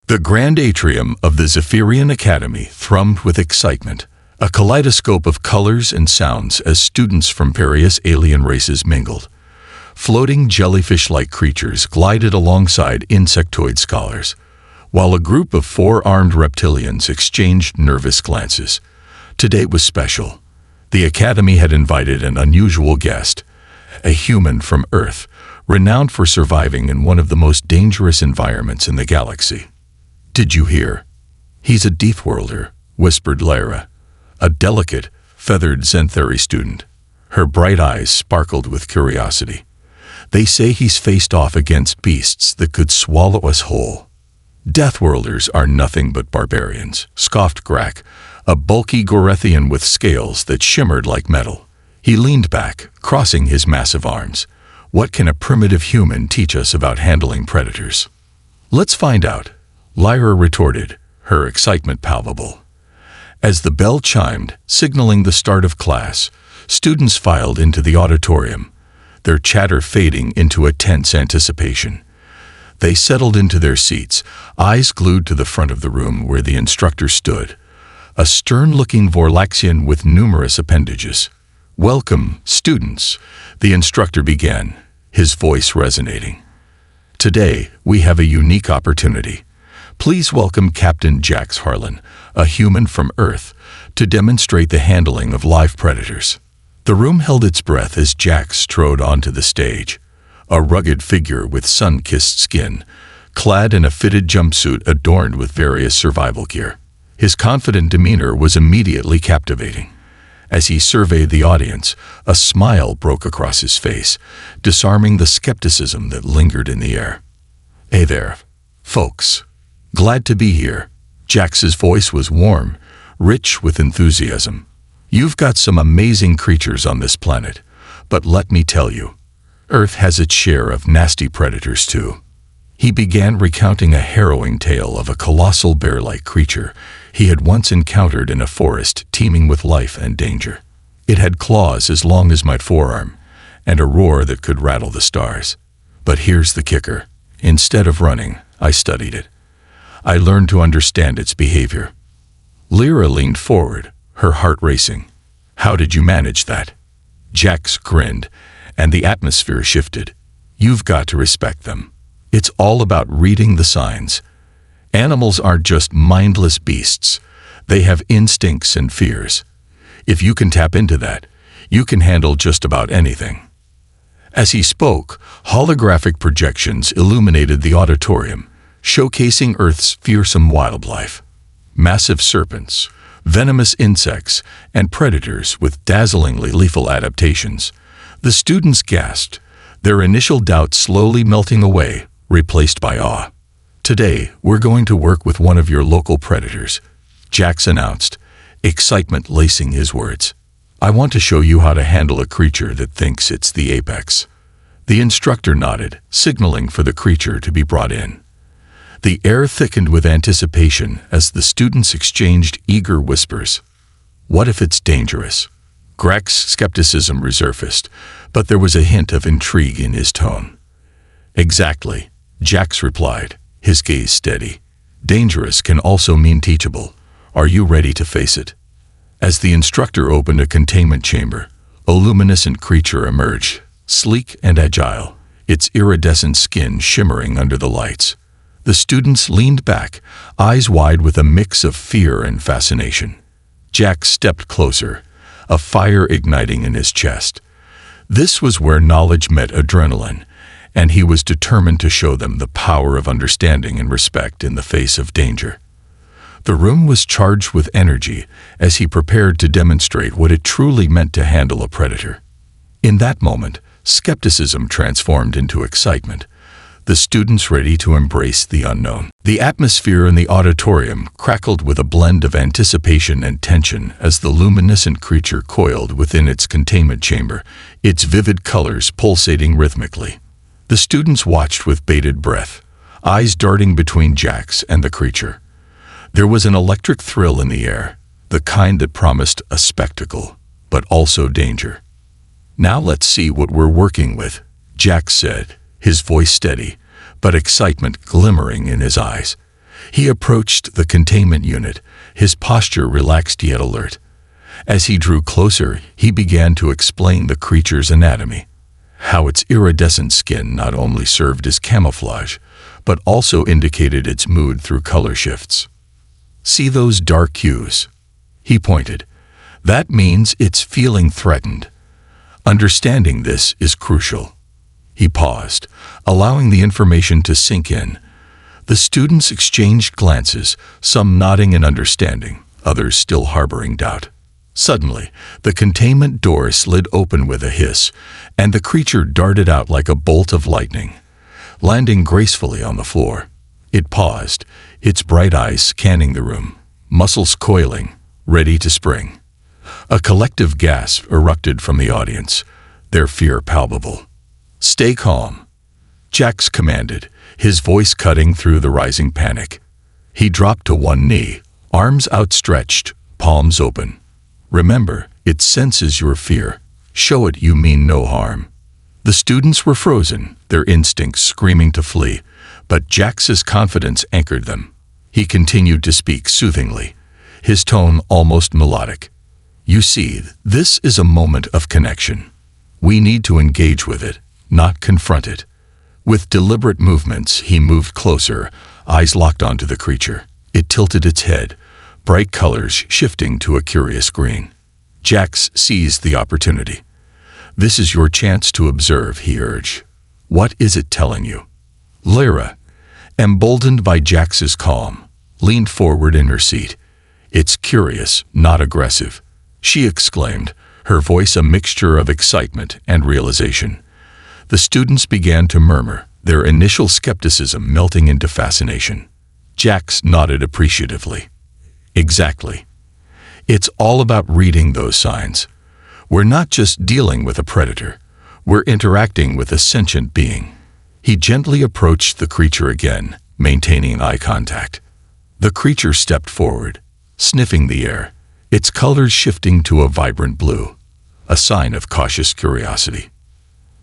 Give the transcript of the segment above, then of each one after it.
The grand atrium of the Zephyrian Academy thrummed with excitement, a kaleidoscope of colors and sounds as students from various alien races mingled. Floating jellyfish-like creatures glided alongside insectoid scholars, while a group of four-armed reptilians exchanged nervous glances. Today was special. The Academy had invited an unusual guest, a human from Earth, renowned for surviving in one of the most dangerous environments in the galaxy. "Did you hear? He's a Deep-worlder," whispered Lyra, a delicate, feathered Zenthari student. Her bright eyes sparkled with curiosity. "They say he's faced off against beasts that could swallow us whole." "Deathworlders are nothing but barbarians," scoffed Grak, a bulky Gorethian with scales that shimmered like metal. He leaned back, crossing his massive arms. "What can a primitive human teach us about handling predators?" "Let's find out," Lyra retorted, her excitement palpable. As the bell chimed, signaling the start of class, students filed into the auditorium, their chatter fading into a tense anticipation. They settled into their seats, eyes glued to the front of the room where the instructor stood, a stern-looking Vorlaxian with numerous appendages. "Welcome, students," the instructor began, his voice resonating. "Today, we have a unique opportunity. Please welcome Captain Jax Harlan, a human from Earth, to demonstrate the handling of live predators." The room held its breath as Jax strode onto the stage, a rugged figure with sun-kissed skin, clad in a fitted jumpsuit adorned with various survival gear. His confident demeanor was immediately captivating. As he surveyed the audience, a smile broke across his face, disarming the skepticism that lingered in the air. "Hey there, folks. Glad to be here." Jax's voice was warm, rich with enthusiasm. "You've got some amazing creatures on this planet, but let me tell you, Earth has its share of nasty predators too." He began recounting a harrowing tale of a colossal bear-like creature he had once encountered in a forest teeming with life and danger. It had claws as long as my forearm, and a roar that could rattle the stars. But here's the kicker. Instead of running, I studied it. I learned to understand its behavior. Lyra leaned forward, her heart racing. "How did you manage that?" Jax grinned, and the atmosphere shifted. "You've got to respect them. It's all about reading the signs. Animals aren't just mindless beasts. They have instincts and fears. If you can tap into that, you can handle just about anything." As he spoke, holographic projections illuminated the auditorium, showcasing Earth's fearsome wildlife. Massive serpents, venomous insects, and predators with dazzlingly lethal adaptations. The students gasped, their initial doubts slowly melting away, replaced by awe. "Today, we're going to work with one of your local predators," Jax announced, excitement lacing his words. "I want to show you how to handle a creature that thinks it's the apex." The instructor nodded, signaling for the creature to be brought in. The air thickened with anticipation as the students exchanged eager whispers. "What if it's dangerous?" Grak's skepticism resurfaced, but there was a hint of intrigue in his tone. "Exactly," Jax replied, his gaze steady. "Dangerous can also mean teachable. Are you ready to face it?" As the instructor opened a containment chamber, a luminescent creature emerged, sleek and agile, its iridescent skin shimmering under the lights. The students leaned back, eyes wide with a mix of fear and fascination. Jax stepped closer, a fire igniting in his chest. This was where knowledge met adrenaline, and he was determined to show them the power of understanding and respect in the face of danger. The room was charged with energy as he prepared to demonstrate what it truly meant to handle a predator. In that moment, skepticism transformed into excitement, the students ready to embrace the unknown. The atmosphere in the auditorium crackled with a blend of anticipation and tension as the luminescent creature coiled within its containment chamber, its vivid colors pulsating rhythmically. The students watched with bated breath, eyes darting between Jax and the creature. There was an electric thrill in the air, the kind that promised a spectacle, but also danger. "Now let's see what we're working with," Jax said, his voice steady, but excitement glimmering in his eyes. He approached the containment unit, his posture relaxed yet alert. As he drew closer, he began to explain the creature's anatomy, how its iridescent skin not only served as camouflage, but also indicated its mood through color shifts. "See those dark hues?" He pointed. "That means it's feeling threatened. Understanding this is crucial." He paused, allowing the information to sink in. The students exchanged glances, some nodding in understanding, others still harboring doubt. Suddenly, the containment door slid open with a hiss, and the creature darted out like a bolt of lightning, landing gracefully on the floor. It paused, its bright eyes scanning the room, muscles coiling, ready to spring. A collective gasp erupted from the audience, their fear palpable. "Stay calm," Jax commanded, his voice cutting through the rising panic. He dropped to one knee, arms outstretched, palms open. "Remember, it senses your fear. Show it you mean no harm." The students were frozen, their instincts screaming to flee, but Jax's confidence anchored them. He continued to speak soothingly, his tone almost melodic. "You see, this is a moment of connection. We need to engage with it, not confront it." With deliberate movements, he moved closer, eyes locked onto the creature. It tilted its head, bright colors shifting to a curious green. Jax seized the opportunity. "This is your chance to observe," he urged. "What is it telling you?" Lyra, emboldened by Jax's calm, leaned forward in her seat. "It's curious, not aggressive," she exclaimed, her voice a mixture of excitement and realization. The students began to murmur, their initial skepticism melting into fascination. Jax nodded appreciatively. "Exactly. It's all about reading those signs. We're not just dealing with a predator. We're interacting with a sentient being." He gently approached the creature again, maintaining eye contact. The creature stepped forward, sniffing the air, its colors shifting to a vibrant blue, a sign of cautious curiosity.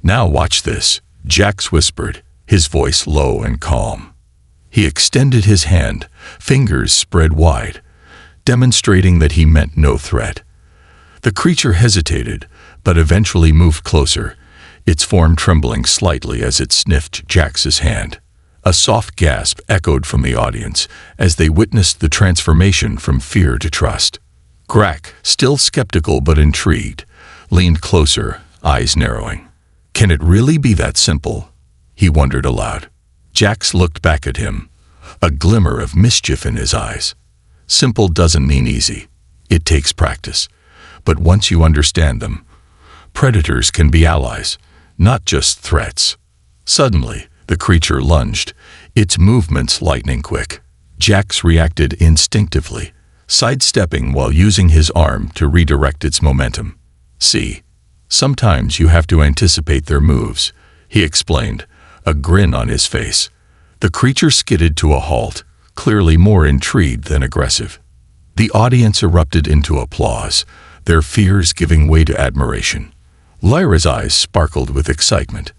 "Now watch this," Jax whispered, his voice low and calm. He extended his hand, fingers spread wide, demonstrating that he meant no threat. The creature hesitated, but eventually moved closer, its form trembling slightly as it sniffed Jax's hand. A soft gasp echoed from the audience as they witnessed the transformation from fear to trust. Grak, still skeptical but intrigued, leaned closer, eyes narrowing. "Can it really be that simple?" he wondered aloud. Jax looked back at him, a glimmer of mischief in his eyes. "Simple doesn't mean easy. It takes practice. But once you understand them, predators can be allies, not just threats." Suddenly, the creature lunged, its movements lightning quick. Jax reacted instinctively, sidestepping while using his arm to redirect its momentum. "See, sometimes you have to anticipate their moves," he explained, a grin on his face. The creature skidded to a halt, clearly more intrigued than aggressive. The audience erupted into applause, their fears giving way to admiration. Lyra's eyes sparkled with excitement.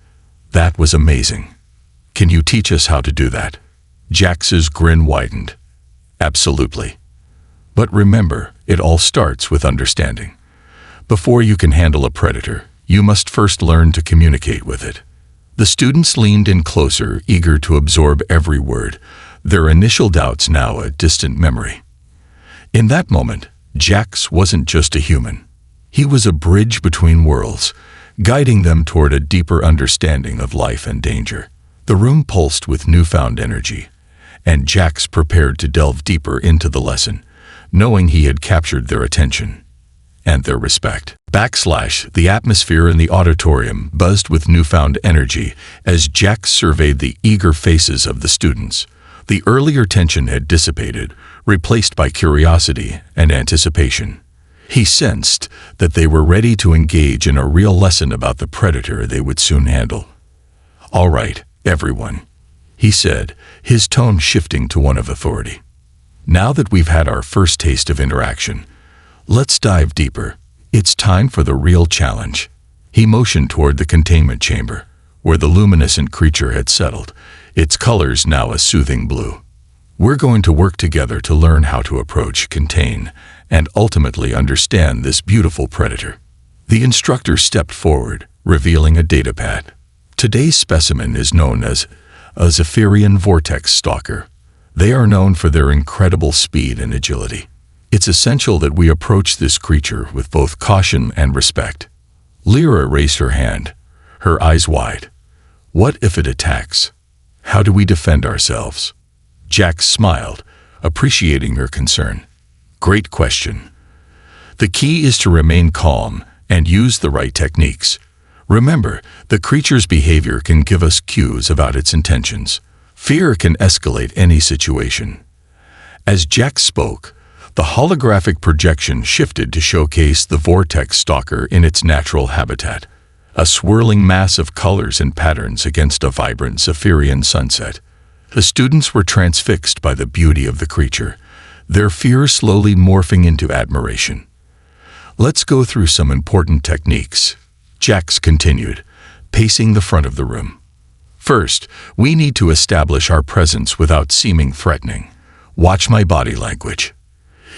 "That was amazing. Can you teach us how to do that?" Jax's grin widened. "Absolutely. But remember, it all starts with understanding. Before you can handle a predator, you must first learn to communicate with it." The students leaned in closer, eager to absorb every word, their initial doubts now a distant memory. In that moment, Jax wasn't just a human. He was a bridge between worlds, guiding them toward a deeper understanding of life and danger. The room pulsed with newfound energy, and Jax prepared to delve deeper into the lesson, knowing he had captured their attention and their respect. The atmosphere in the auditorium buzzed with newfound energy as Jax surveyed the eager faces of the students. The earlier tension had dissipated, replaced by curiosity and anticipation. He sensed that they were ready to engage in a real lesson about the predator they would soon handle. "All right, everyone," he said, his tone shifting to one of authority. "Now that we've had our first taste of interaction, let's dive deeper. It's time for the real challenge." He motioned toward the containment chamber, where the luminescent creature had settled, its colors now a soothing blue. We're going to work together to learn how to approach, contain, and ultimately understand this beautiful predator. The instructor stepped forward, revealing a datapad. Today's specimen is known as a Zephyrian vortex stalker. They are known for their incredible speed and agility. It's essential that we approach this creature with both caution and respect. Lyra raised her hand, her eyes wide. What if it attacks? How do we defend ourselves? Jax smiled, appreciating her concern. Great question. The key is to remain calm and use the right techniques. Remember, the creature's behavior can give us cues about its intentions. Fear can escalate any situation. As Jax spoke, the holographic projection shifted to showcase the vortex stalker in its natural habitat, a swirling mass of colors and patterns against a vibrant Zephyrian sunset. The students were transfixed by the beauty of the creature, their fear slowly morphing into admiration. Let's go through some important techniques, Jax continued, pacing the front of the room. First, we need to establish our presence without seeming threatening. Watch my body language.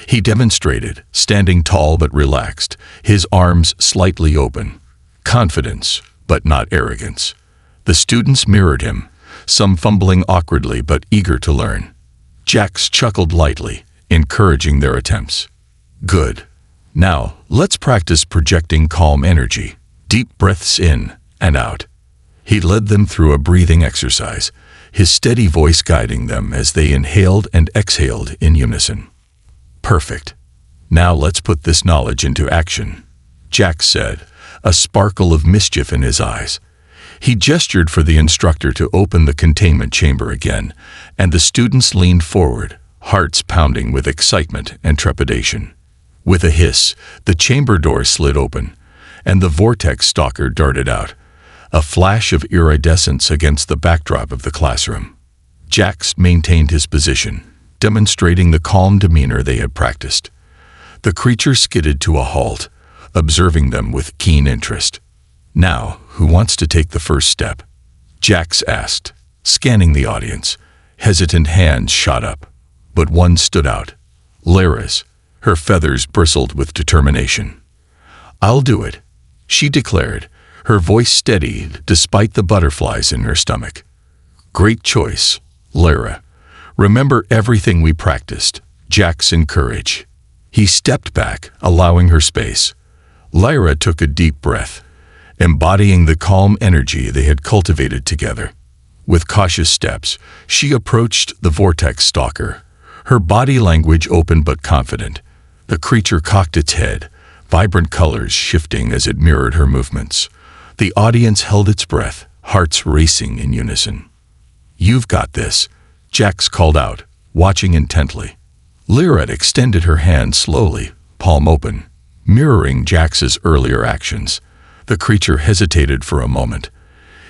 He demonstrated, standing tall but relaxed, his arms slightly open. Confidence, but not arrogance. The students mirrored him, some fumbling awkwardly but eager to learn. Jax chuckled lightly, encouraging their attempts. Good. Now, let's practice projecting calm energy. Deep breaths in and out. He led them through a breathing exercise, his steady voice guiding them as they inhaled and exhaled in unison. Perfect. Now let's put this knowledge into action, Jax said, a sparkle of mischief in his eyes. He gestured for the instructor to open the containment chamber again, and the students leaned forward, hearts pounding with excitement and trepidation. With a hiss, the chamber door slid open, and the vortex stalker darted out, a flash of iridescence against the backdrop of the classroom. Jax maintained his position, demonstrating the calm demeanor they had practiced. The creature skidded to a halt, observing them with keen interest. Now, who wants to take the first step? Jax asked, scanning the audience. Hesitant hands shot up, but one stood out. Lyra's. Her feathers bristled with determination. I'll do it, she declared, her voice steady despite the butterflies in her stomach. Great choice, Lyra. Remember everything we practiced, Jax encouraged. He stepped back, allowing her space. Lyra took a deep breath, embodying the calm energy they had cultivated together. With cautious steps, she approached the vortex stalker, her body language open but confident. The creature cocked its head, vibrant colors shifting as it mirrored her movements. The audience held its breath, hearts racing in unison. You've got this, Jax called out, watching intently. Lyra extended her hand slowly, palm open, mirroring Jax's earlier actions. The creature hesitated for a moment,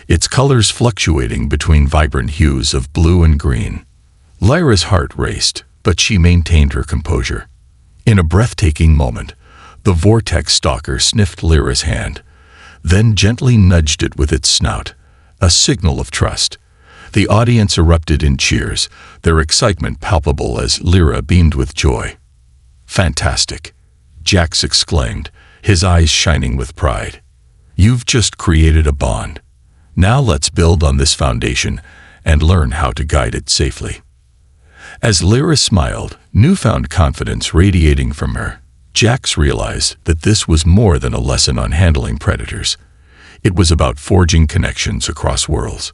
its colors fluctuating between vibrant hues of blue and green. Lyra's heart raced, but she maintained her composure. In a breathtaking moment, the vortex stalker sniffed Lyra's hand, then gently nudged it with its snout, a signal of trust. The audience erupted in cheers, their excitement palpable as Lyra beamed with joy. Fantastic, Jax exclaimed, his eyes shining with pride. You've just created a bond. Now let's build on this foundation and learn how to guide it safely. As Lyra smiled, newfound confidence radiating from her, Jax realized that this was more than a lesson on handling predators. It was about forging connections across worlds.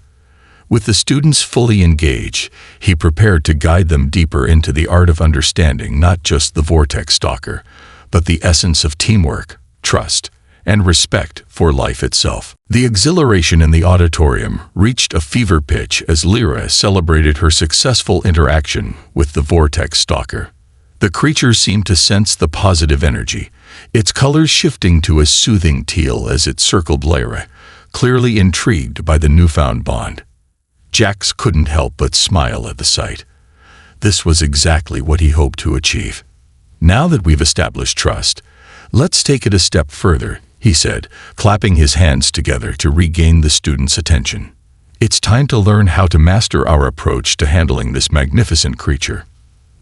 With the students fully engaged, he prepared to guide them deeper into the art of understanding not just the vortex stalker, but the essence of teamwork, trust, and respect for life itself. The exhilaration in the auditorium reached a fever pitch as Lyra celebrated her successful interaction with the vortex stalker. The creature seemed to sense the positive energy, its colors shifting to a soothing teal as it circled Lyra, clearly intrigued by the newfound bond. Jax couldn't help but smile at the sight. This was exactly what he hoped to achieve. Now that we've established trust, let's take it a step further, he said, clapping his hands together to regain the students' attention. It's time to learn how to master our approach to handling this magnificent creature.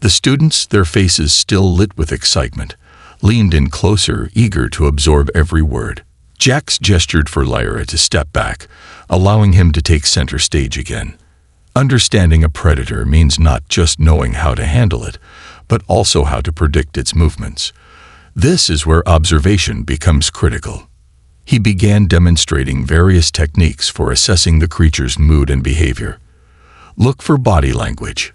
The students, their faces still lit with excitement, leaned in closer, eager to absorb every word. Jax gestured for Lyra to step back, allowing him to take center stage again. Understanding a predator means not just knowing how to handle it, but also how to predict its movements. This is where observation becomes critical. He began demonstrating various techniques for assessing the creature's mood and behavior. Look for body language.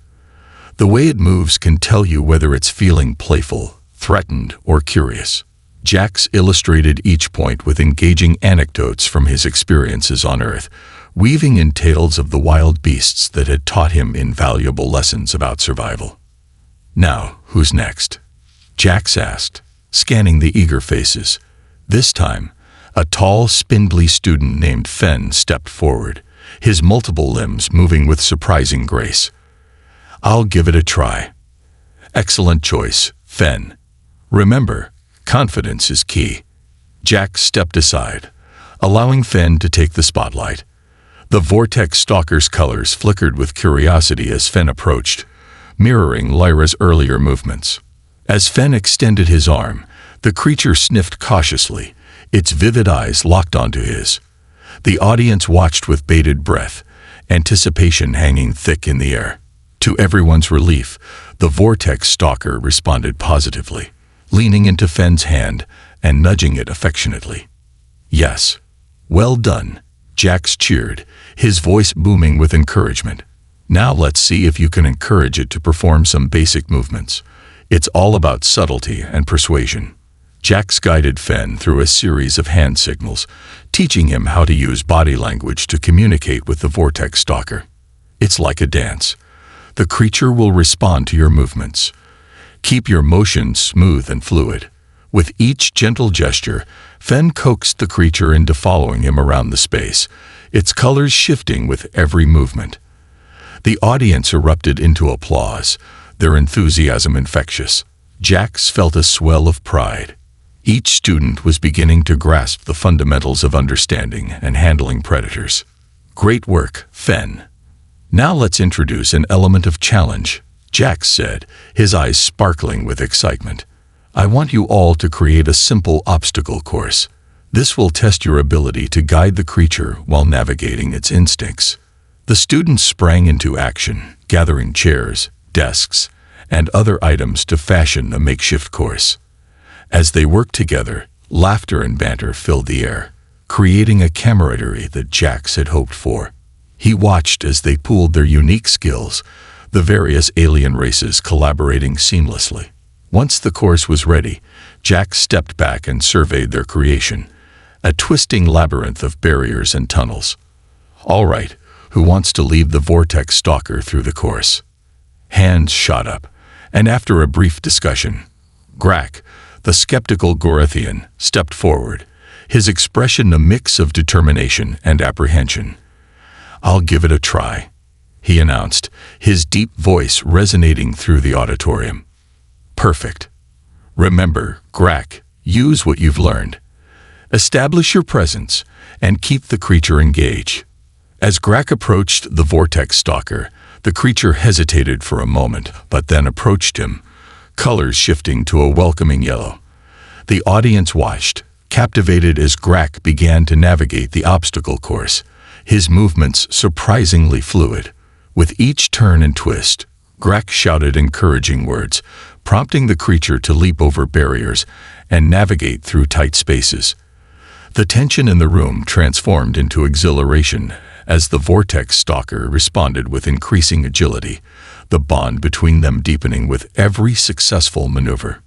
The way it moves can tell you whether it's feeling playful, threatened, or curious. Jax illustrated each point with engaging anecdotes from his experiences on Earth, weaving in tales of the wild beasts that had taught him invaluable lessons about survival. "Now, who's next?" Jax asked, scanning the eager faces. This time, a tall, spindly student named Fen stepped forward, his multiple limbs moving with surprising grace. "I'll give it a try." "Excellent choice, Fen. Remember, confidence is key." Jax stepped aside, allowing Fen to take the spotlight. The Vortex Stalker's colors flickered with curiosity as Fen approached, mirroring Lyra's earlier movements. As Fen extended his arm, the creature sniffed cautiously, its vivid eyes locked onto his. The audience watched with bated breath, anticipation hanging thick in the air. To everyone's relief, the Vortex Stalker responded positively, leaning into Fen's hand and nudging it affectionately. "Yes. Well done," Jax cheered, his voice booming with encouragement. "Now let's see if you can encourage it to perform some basic movements. It's all about subtlety and persuasion." Jax guided Fen through a series of hand signals, teaching him how to use body language to communicate with the Vortex Stalker. It's like a dance. The creature will respond to your movements. Keep your motions smooth and fluid. With each gentle gesture, Fen coaxed the creature into following him around the space, its colors shifting with every movement. The audience erupted into applause, their enthusiasm infectious. Jax felt a swell of pride. Each student was beginning to grasp the fundamentals of understanding and handling predators. "Great work, Fen. Now let's introduce an element of challenge," Jax said, his eyes sparkling with excitement. "I want you all to create a simple obstacle course. This will test your ability to guide the creature while navigating its instincts." The students sprang into action, gathering chairs, desks, and other items to fashion a makeshift course. As they worked together, laughter and banter filled the air, creating a camaraderie that Jax had hoped for. He watched as they pooled their unique skills, the various alien races collaborating seamlessly. Once the course was ready, Jax stepped back and surveyed their creation, a twisting labyrinth of barriers and tunnels. "All right, who wants to lead the Vortex Stalker through the course?" Hands shot up, and after a brief discussion, Grak, the skeptical Gorethian, stepped forward, his expression a mix of determination and apprehension. "I'll give it a try," he announced, his deep voice resonating through the auditorium. "Perfect. Remember, Grak, use what you've learned. Establish your presence and keep the creature engaged." As Grak approached the Vortex Stalker, the creature hesitated for a moment, but then approached him, colors shifting to a welcoming yellow. The audience watched, captivated as Grak began to navigate the obstacle course, his movements surprisingly fluid. With each turn and twist, Grak shouted encouraging words, prompting the creature to leap over barriers and navigate through tight spaces. The tension in the room transformed into exhilaration as the Vortex Stalker responded with increasing agility, the bond between them deepening with every successful maneuver.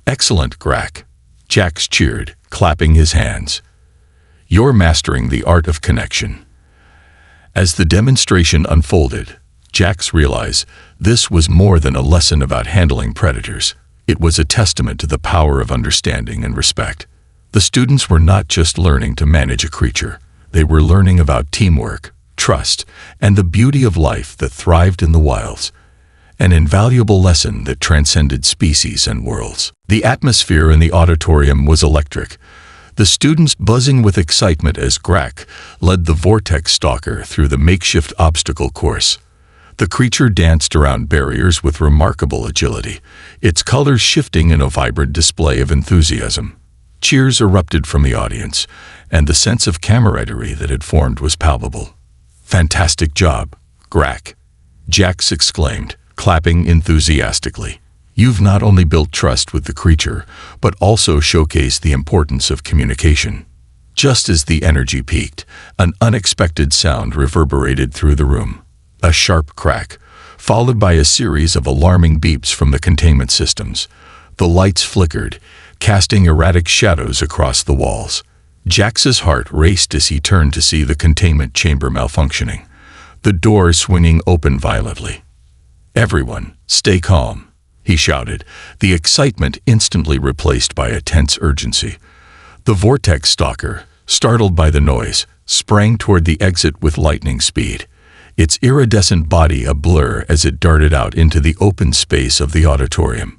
"Excellent, Grak," Jax cheered, clapping his hands. "You're mastering the art of connection." As the demonstration unfolded, Jax realized this was more than a lesson about handling predators. It was a testament to the power of understanding and respect. The students were not just learning to manage a creature. They were learning about teamwork, trust, and the beauty of life that thrived in the wilds. An invaluable lesson that transcended species and worlds. The atmosphere in the auditorium was electric. the students buzzing with excitement as Grak led the vortex stalker through the makeshift obstacle course. The creature danced around barriers with remarkable agility, its colors shifting in a vibrant display of enthusiasm. Cheers erupted from the audience, and the sense of camaraderie that had formed was palpable. "Fantastic job, Grak," Jax exclaimed, clapping enthusiastically. "You've not only built trust with the creature, but also showcased the importance of communication." Just as the energy peaked, an unexpected sound reverberated through the room. A sharp crack, followed by a series of alarming beeps from the containment systems. The lights flickered, casting erratic shadows across the walls. Jax's heart raced as he turned to see the containment chamber malfunctioning, the door swinging open violently. "Everyone, stay calm," he shouted, the excitement instantly replaced by a tense urgency. The vortex stalker, startled by the noise, sprang toward the exit with lightning speed, its iridescent body a blur as it darted out into the open space of the auditorium.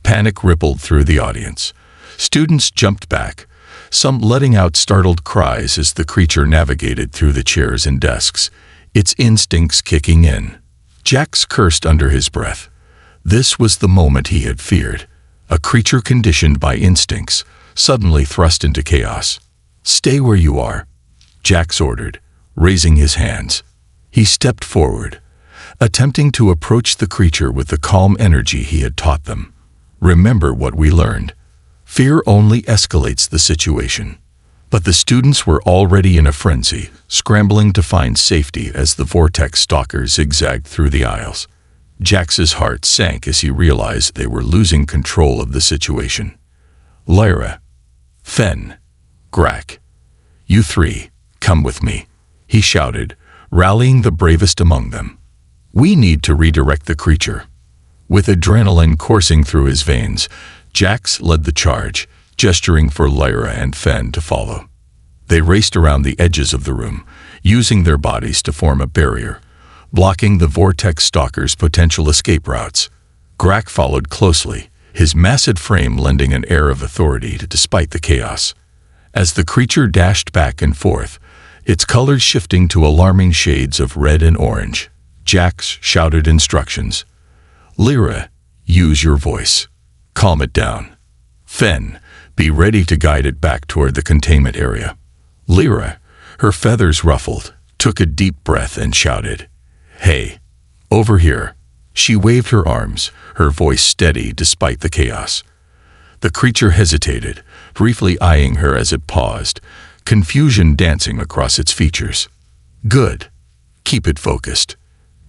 Panic rippled through the audience. Students jumped back, some letting out startled cries as the creature navigated through the chairs and desks, its instincts kicking in. Jax cursed under his breath. This was the moment he had feared. A creature conditioned by instincts, suddenly thrust into chaos. "Stay where you are," Jax ordered, raising his hands. He stepped forward, attempting to approach the creature with the calm energy he had taught them. "Remember what we learned. Fear only escalates the situation." But the students were already in a frenzy, scrambling to find safety as the vortex stalker zigzagged through the aisles. Jax's heart sank as he realized they were losing control of the situation. "Lyra, Fen, Grak, you three, come with me," he shouted, rallying the bravest among them. "We need to redirect the creature." With adrenaline coursing through his veins, Jax led the charge, gesturing for Lyra and Fen to follow. They raced around the edges of the room, using their bodies to form a barrier, blocking the vortex stalker's potential escape routes. Grak followed closely, his massive frame lending an air of authority despite the chaos. As the creature dashed back and forth, its colors shifting to alarming shades of red and orange, Jax shouted instructions. "Lyra, use your voice. Calm it down. Fen, be ready to guide it back toward the containment area." Lyra, her feathers ruffled, took a deep breath and shouted, "Hey, over here." She waved her arms, her voice steady despite the chaos. The creature hesitated, briefly eyeing her as it paused, confusion dancing across its features. "Good. Keep it focused,"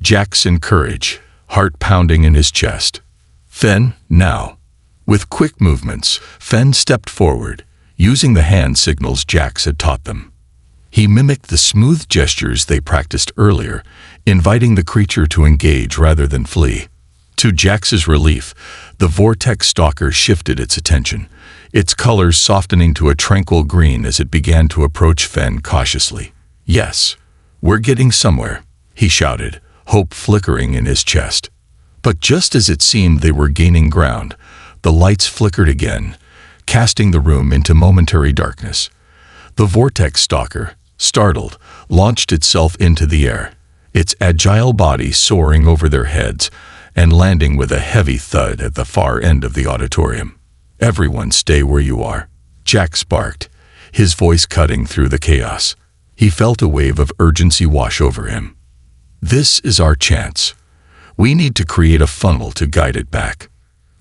Jax encouraged, heart pounding in his chest. "Fen, now." With quick movements, Fen stepped forward, using the hand signals Jax had taught them. He mimicked the smooth gestures they practiced earlier, inviting the creature to engage rather than flee. To Jax's relief, the vortex stalker shifted its attention, its colors softening to a tranquil green as it began to approach Fen cautiously. "Yes, we're getting somewhere," he shouted, hope flickering in his chest. But just as it seemed they were gaining ground, the lights flickered again, casting the room into momentary darkness. The vortex stalker, startled, launched itself into the air, its agile body soaring over their heads and landing with a heavy thud at the far end of the auditorium. "Everyone stay where you are," Jax barked, his voice cutting through the chaos. He felt a wave of urgency wash over him. "This is our chance. We need to create a funnel to guide it back."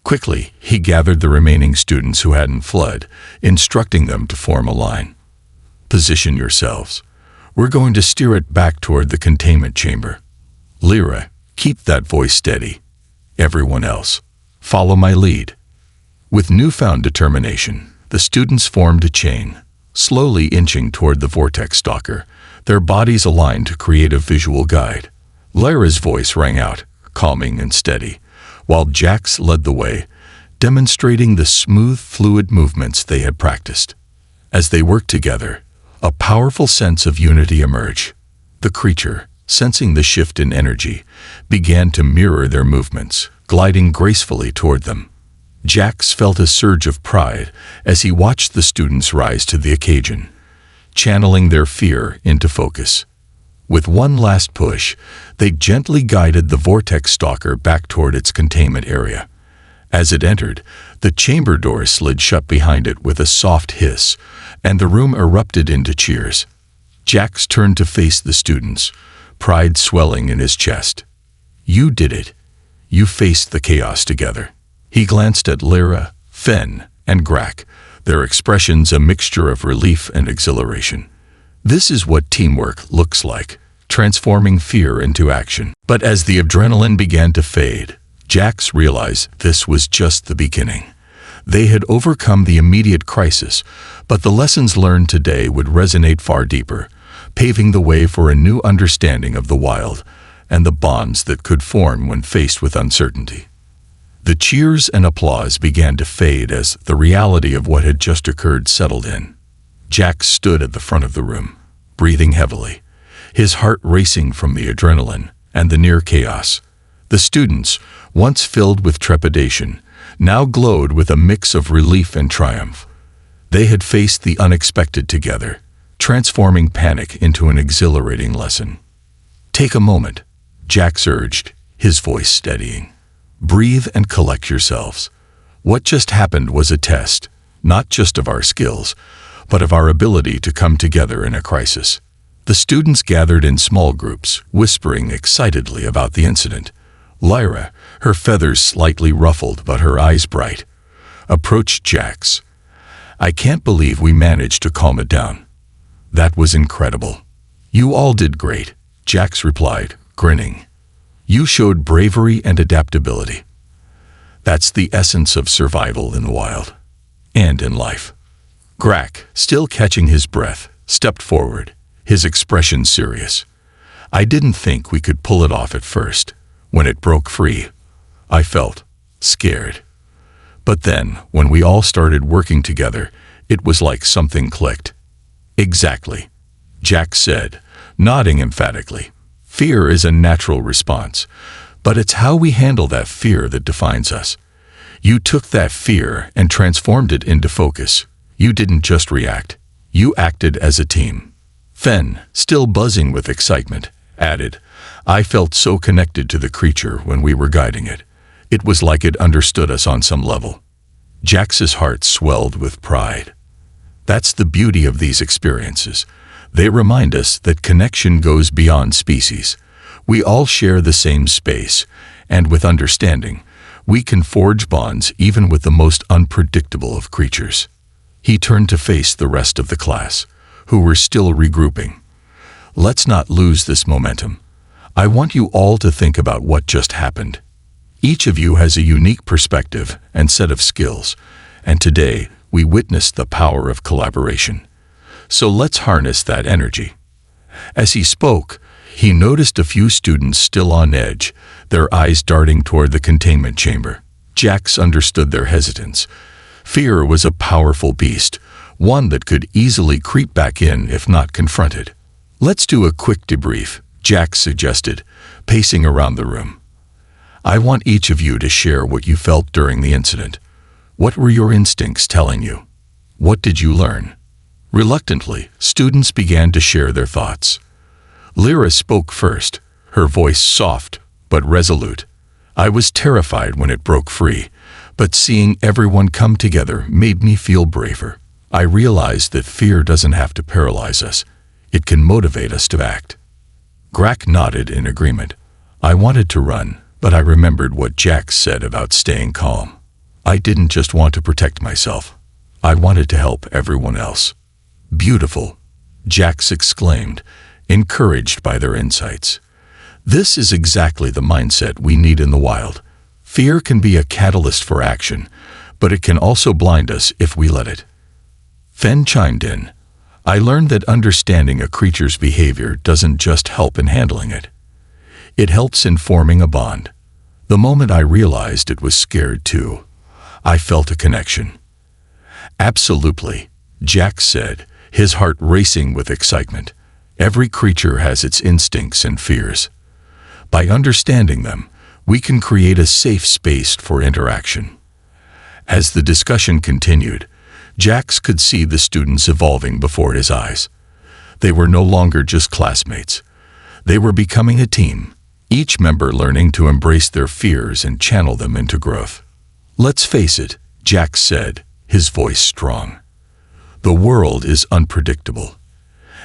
Quickly, he gathered the remaining students who hadn't fled, instructing them to form a line. "Position yourselves. We're going to steer it back toward the containment chamber. Lyra, keep that voice steady. Everyone else, follow my lead." With newfound determination, the students formed a chain, slowly inching toward the vortex stalker, their bodies aligned to create a visual guide. Lyra's voice rang out, calming and steady, while Jax led the way, demonstrating the smooth, fluid movements they had practiced. As they worked together, a powerful sense of unity emerged. The creature, sensing the shift in energy, began to mirror their movements, gliding gracefully toward them. Jax felt a surge of pride as he watched the students rise to the occasion, channeling their fear into focus. With one last push, they gently guided the vortex stalker back toward its containment area. As it entered, the chamber door slid shut behind it with a soft hiss, and the room erupted into cheers. Jax turned to face the students, pride swelling in his chest. "You did it. You faced the chaos together." He glanced at Lyra, Fen, and Grak, their expressions a mixture of relief and exhilaration. This is what teamwork looks like, transforming fear into action. But as the adrenaline began to fade, Jax realized this was just the beginning. They had overcome the immediate crisis, but the lessons learned today would resonate far deeper, paving the way for a new understanding of the wild and the bonds that could form when faced with uncertainty. The cheers and applause began to fade as the reality of what had just occurred settled in. Jax stood at the front of the room, breathing heavily, his heart racing from the adrenaline and the near chaos. The students, once filled with trepidation, now glowed with a mix of relief and triumph. They had faced the unexpected together, transforming panic into an exhilarating lesson. "Take a moment," Jax urged, his voice steadying. "Breathe and collect yourselves. What just happened was a test, not just of our skills, but of our ability to come together in a crisis." The students gathered in small groups, whispering excitedly about the incident. Lyra, her feathers slightly ruffled but her eyes bright, approached Jax. "I can't believe we managed to calm it down." "That was incredible." "You all did great," Jax replied, grinning. "You showed bravery and adaptability. That's the essence of survival in the wild. And in life." Grak, still catching his breath, stepped forward, his expression serious. "I didn't think we could pull it off at first. When it broke free, I felt scared. But then, when we all started working together, it was like something clicked." "Exactly," Jax said, nodding emphatically. "Fear is a natural response, but it's how we handle that fear that defines us. You took that fear and transformed it into focus. You didn't just react. You acted as a team." Fen, still buzzing with excitement, added, "I felt so connected to the creature when we were guiding it. It was like it understood us on some level." Jax's heart swelled with pride. That's the beauty of these experiences. They remind us that connection goes beyond species. We all share the same space, and with understanding, we can forge bonds even with the most unpredictable of creatures. He turned to face the rest of the class, who were still regrouping. "Let's not lose this momentum. I want you all to think about what just happened. Each of you has a unique perspective and set of skills, and today we witnessed the power of collaboration. So let's harness that energy." As he spoke, he noticed a few students still on edge, their eyes darting toward the containment chamber. Jax understood their hesitance. Fear was a powerful beast, one that could easily creep back in if not confronted. "Let's do a quick debrief," Jax suggested, pacing around the room. "I want each of you to share what you felt during the incident. What were your instincts telling you? What did you learn?" Reluctantly, students began to share their thoughts. Lyra spoke first, her voice soft but resolute. "I was terrified when it broke free, but seeing everyone come together made me feel braver. I realized that fear doesn't have to paralyze us. It can motivate us to act." Grak nodded in agreement. "I wanted to run, but I remembered what Jax said about staying calm. I didn't just want to protect myself. I wanted to help everyone else." "Beautiful," Jax exclaimed, encouraged by their insights. "This is exactly the mindset we need in the wild. Fear can be a catalyst for action, but it can also blind us if we let it." Fen chimed in. "I learned that understanding a creature's behavior doesn't just help in handling it. It helps in forming a bond. The moment I realized it was scared too, I felt a connection." "Absolutely," Jax said, his heart racing with excitement. "Every creature has its instincts and fears. By understanding them, we can create a safe space for interaction." As the discussion continued, Jax could see the students evolving before his eyes. They were no longer just classmates. They were becoming a team, each member learning to embrace their fears and channel them into growth. "Let's face it," Jax said, his voice strong. "The world is unpredictable,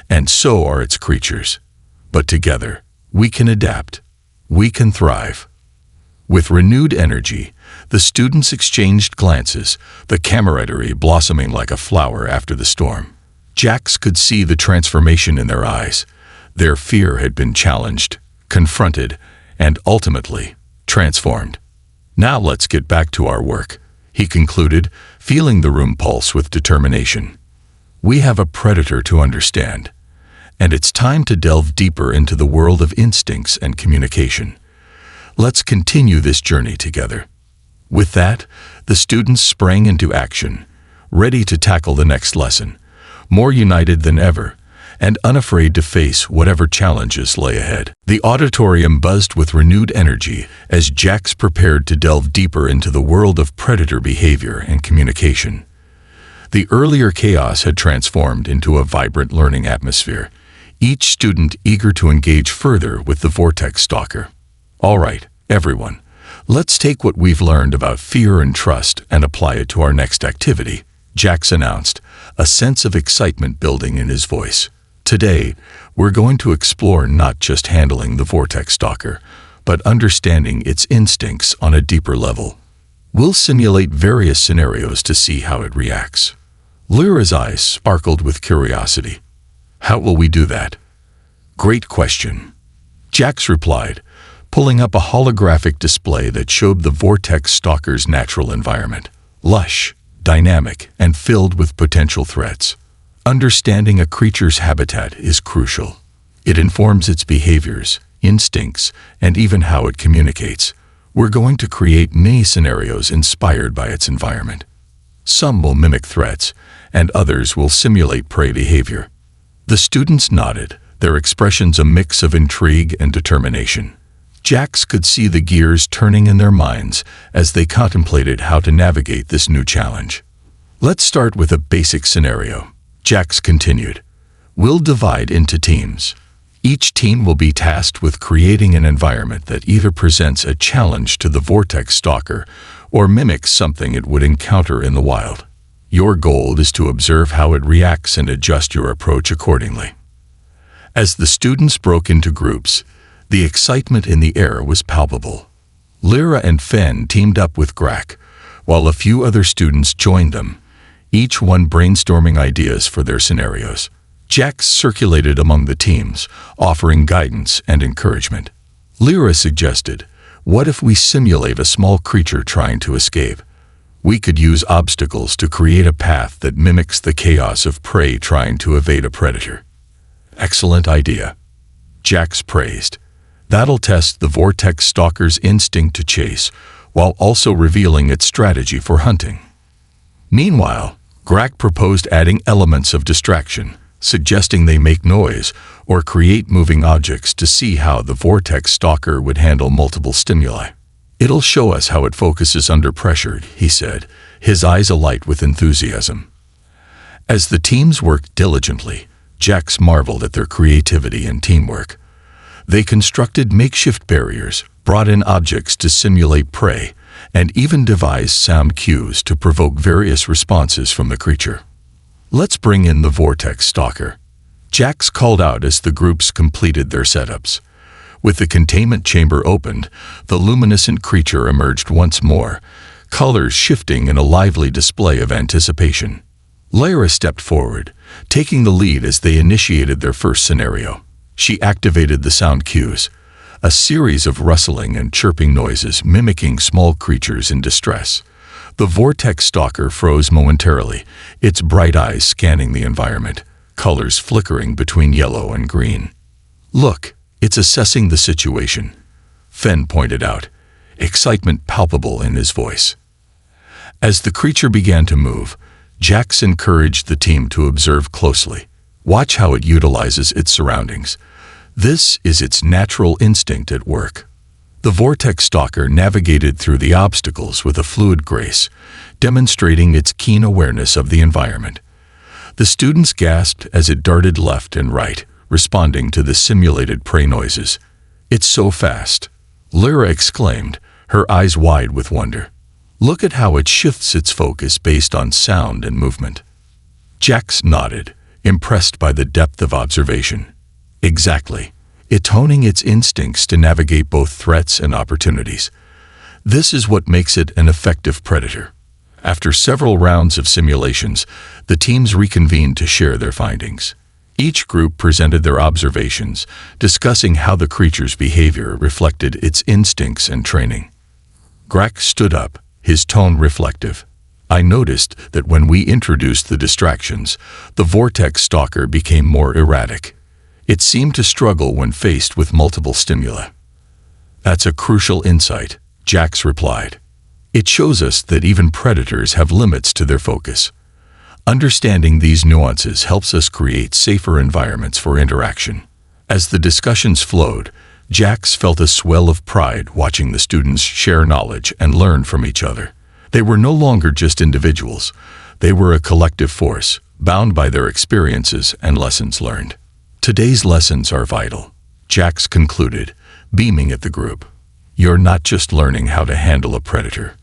and so are its creatures. But together, we can adapt. We can thrive." With renewed energy, the students exchanged glances, the camaraderie blossoming like a flower after the storm. Jax could see the transformation in their eyes. Their fear had been challenged, confronted, and ultimately transformed. "Now let's get back to our work," he concluded, feeling the room pulse with determination. "We have a predator to understand, and it's time to delve deeper into the world of instincts and communication. Let's continue this journey together." With that, the students sprang into action, ready to tackle the next lesson, more united than ever, and unafraid to face whatever challenges lay ahead. The auditorium buzzed with renewed energy as Jax prepared to delve deeper into the world of predator behavior and communication. The earlier chaos had transformed into a vibrant learning atmosphere, each student eager to engage further with the Vortex Stalker. "All right, everyone, let's take what we've learned about fear and trust and apply it to our next activity," Jax announced, a sense of excitement building in his voice. "Today, we're going to explore not just handling the Vortex Stalker, but understanding its instincts on a deeper level. We'll simulate various scenarios to see how it reacts." Lyra's eyes sparkled with curiosity. "How will we do that?" "Great question," Jax replied, pulling up a holographic display that showed the Vortex Stalker's natural environment. Lush, dynamic, and filled with potential threats. Understanding a creature's habitat is crucial. It informs its behaviors, instincts, and even how it communicates. We're going to create many scenarios inspired by its environment. Some will mimic threats, and others will simulate prey behavior. The students nodded, their expressions a mix of intrigue and determination. Jax could see the gears turning in their minds as they contemplated how to navigate this new challenge. "Let's start with a basic scenario," Jax continued. "We'll divide into teams. Each team will be tasked with creating an environment that either presents a challenge to the Vortex Stalker or mimics something it would encounter in the wild. Your goal is to observe how it reacts and adjust your approach accordingly." As the students broke into groups, the excitement in the air was palpable. Lyra and Fen teamed up with Grak, while a few other students joined them, each one brainstorming ideas for their scenarios. Jax circulated among the teams, offering guidance and encouragement. Lyra suggested, "What if we simulate a small creature trying to escape? We could use obstacles to create a path that mimics the chaos of prey trying to evade a predator." "Excellent idea," Jax praised. "That'll test the Vortex Stalker's instinct to chase, while also revealing its strategy for hunting." Meanwhile, Grak proposed adding elements of distraction, suggesting they make noise or create moving objects to see how the Vortex Stalker would handle multiple stimuli. "It'll show us how it focuses under pressure," he said, his eyes alight with enthusiasm. As the teams worked diligently, Jax marveled at their creativity and teamwork. They constructed makeshift barriers, brought in objects to simulate prey, and even devised sound cues to provoke various responses from the creature. "Let's bring in the Vortex Stalker," Jax called out as the groups completed their setups. With the containment chamber opened, the luminescent creature emerged once more, colors shifting in a lively display of anticipation. Lyra stepped forward, taking the lead as they initiated their first scenario. She activated the sound cues, a series of rustling and chirping noises mimicking small creatures in distress. The Vortex Stalker froze momentarily, its bright eyes scanning the environment, colors flickering between yellow and green. "Look, it's assessing the situation," Fen pointed out, excitement palpable in his voice. As the creature began to move, Jax encouraged the team to observe closely. "Watch how it utilizes its surroundings. This is its natural instinct at work." The Vortex Stalker navigated through the obstacles with a fluid grace, demonstrating its keen awareness of the environment. The students gasped as it darted left and right, responding to the simulated prey noises. "It's so fast," Lyra exclaimed, her eyes wide with wonder. "Look at how it shifts its focus based on sound and movement." Jax nodded, impressed by the depth of observation. "Exactly. It's honing its instincts to navigate both threats and opportunities. This is what makes it an effective predator." After several rounds of simulations, the teams reconvened to share their findings. Each group presented their observations, discussing how the creature's behavior reflected its instincts and training. Grak stood up, his tone reflective. "I noticed that when we introduced the distractions, the vortex stalker became more erratic. It seemed to struggle when faced with multiple stimuli." "That's a crucial insight," Jax replied. "It shows us that even predators have limits to their focus. Understanding these nuances helps us create safer environments for interaction." As the discussions flowed, Jax felt a swell of pride watching the students share knowledge and learn from each other. They were no longer just individuals. They were a collective force, bound by their experiences and lessons learned. "Today's lessons are vital," Jax concluded, beaming at the group. "You're not just learning how to handle a predator.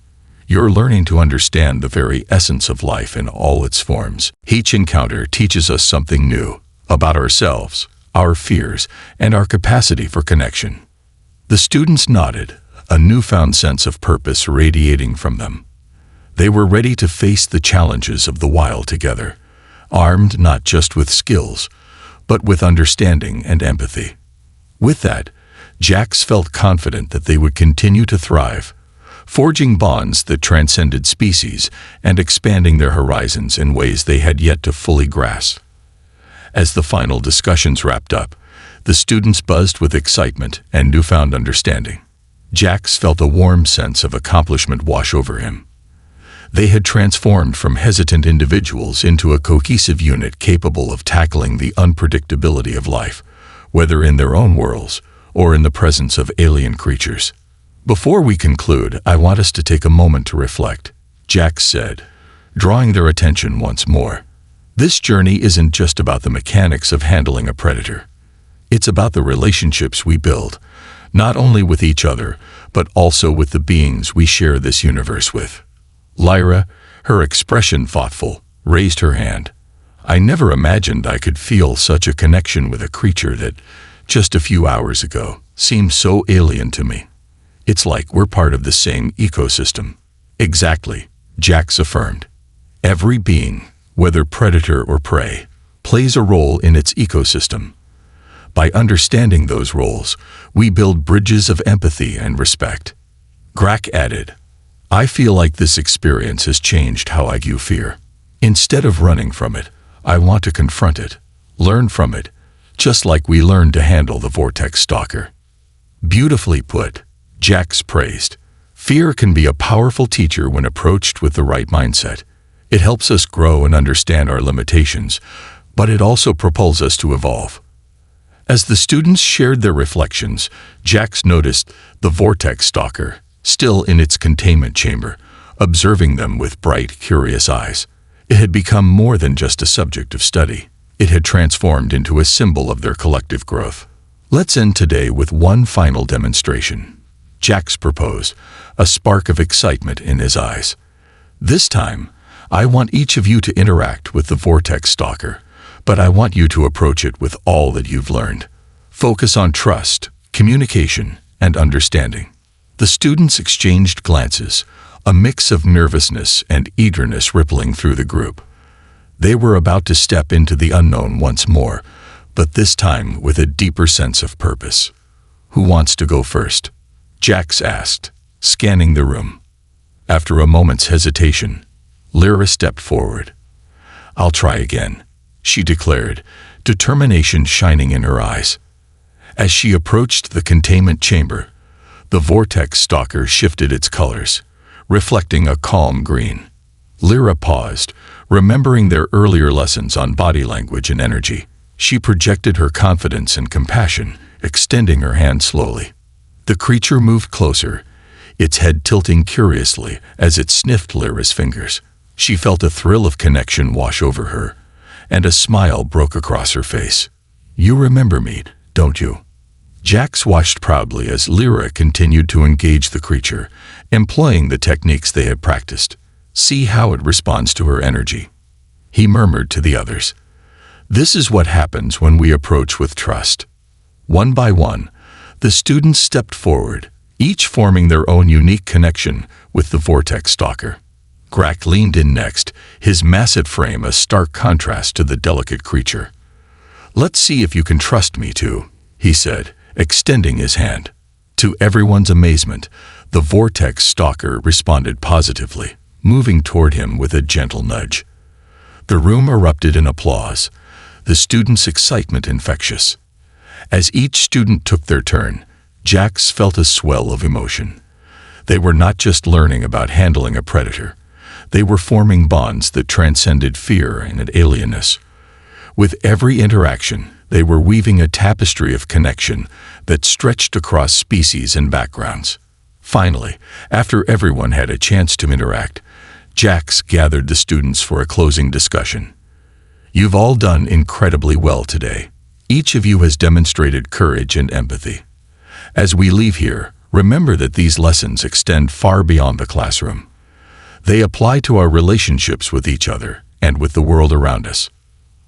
You're learning to understand the very essence of life in all its forms. Each encounter teaches us something new about ourselves, our fears, and our capacity for connection." The students nodded, a newfound sense of purpose radiating from them. They were ready to face the challenges of the wild together, armed not just with skills, but with understanding and empathy. With that, Jax felt confident that they would continue to thrive, forging bonds that transcended species and expanding their horizons in ways they had yet to fully grasp. As the final discussions wrapped up, the students buzzed with excitement and newfound understanding. Jax felt a warm sense of accomplishment wash over him. They had transformed from hesitant individuals into a cohesive unit capable of tackling the unpredictability of life, whether in their own worlds or in the presence of alien creatures. "Before we conclude, I want us to take a moment to reflect," Jax said, drawing their attention once more. "This journey isn't just about the mechanics of handling a predator. It's about the relationships we build, not only with each other, but also with the beings we share this universe with." Lyra, her expression thoughtful, raised her hand. "I never imagined I could feel such a connection with a creature that, just a few hours ago, seemed so alien to me. It's like we're part of the same ecosystem." "Exactly," Jax affirmed. "Every being, whether predator or prey, plays a role in its ecosystem. By understanding those roles, we build bridges of empathy and respect." Grak added, "I feel like this experience has changed how I view fear. Instead of running from it, I want to confront it, learn from it, just like we learned to handle the vortex stalker." "Beautifully put," Jax praised. "Fear can be a powerful teacher when approached with the right mindset. It helps us grow and understand our limitations, but it also propels us to evolve." As the students shared their reflections, Jax noticed the vortex stalker, still in its containment chamber, observing them with bright, curious eyes. It had become more than just a subject of study. It had transformed into a symbol of their collective growth. "Let's end today with one final demonstration," Jax proposed, a spark of excitement in his eyes. "This time, I want each of you to interact with the vortex stalker, but I want you to approach it with all that you've learned. Focus on trust, communication, and understanding." The students exchanged glances, a mix of nervousness and eagerness rippling through the group. They were about to step into the unknown once more, but this time with a deeper sense of purpose. "Who wants to go first?" Jax asked, scanning the room. After a moment's hesitation, Lyra stepped forward. "I'll try again," she declared, determination shining in her eyes. As she approached the containment chamber, the vortex stalker shifted its colors, reflecting a calm green. Lyra paused, remembering their earlier lessons on body language and energy. She projected her confidence and compassion, extending her hand slowly. The creature moved closer, its head tilting curiously as it sniffed Lyra's fingers. She felt a thrill of connection wash over her, and a smile broke across her face. "You remember me, don't you?" Jax watched proudly as Lyra continued to engage the creature, employing the techniques they had practiced. "See how it responds to her energy," he murmured to the others. "This is what happens when we approach with trust." One by one, the students stepped forward, each forming their own unique connection with the Vortex Stalker. Grak leaned in next, his massive frame a stark contrast to the delicate creature. "Let's see if you can trust me too," he said, extending his hand. To everyone's amazement, the Vortex Stalker responded positively, moving toward him with a gentle nudge. The room erupted in applause, the students' excitement infectious. As each student took their turn, Jax felt a swell of emotion. They were not just learning about handling a predator. They were forming bonds that transcended fear and alienness. With every interaction, they were weaving a tapestry of connection that stretched across species and backgrounds. Finally, after everyone had a chance to interact, Jax gathered the students for a closing discussion. "You've all done incredibly well today. Each of you has demonstrated courage and empathy. As we leave here, remember that these lessons extend far beyond the classroom. They apply to our relationships with each other and with the world around us."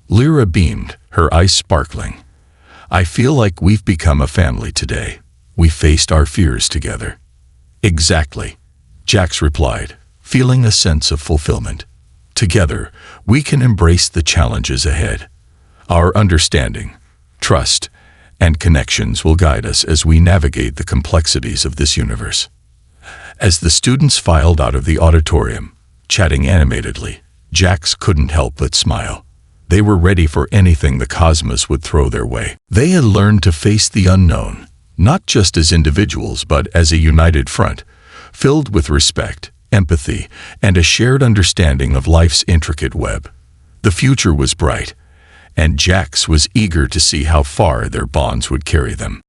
Lyra beamed, her eyes sparkling. "I feel like we've become a family today. We faced our fears together." "Exactly," Jax replied, feeling a sense of fulfillment. "Together, we can embrace the challenges ahead. Our understanding, trust, and connections will guide us as we navigate the complexities of this universe." As the students filed out of the auditorium, chatting animatedly, Jax couldn't help but smile. They were ready for anything the cosmos would throw their way. They had learned to face the unknown, not just as individuals but as a united front, filled with respect, empathy, and a shared understanding of life's intricate web. The future was bright, and Jax was eager to see how far their bonds would carry them.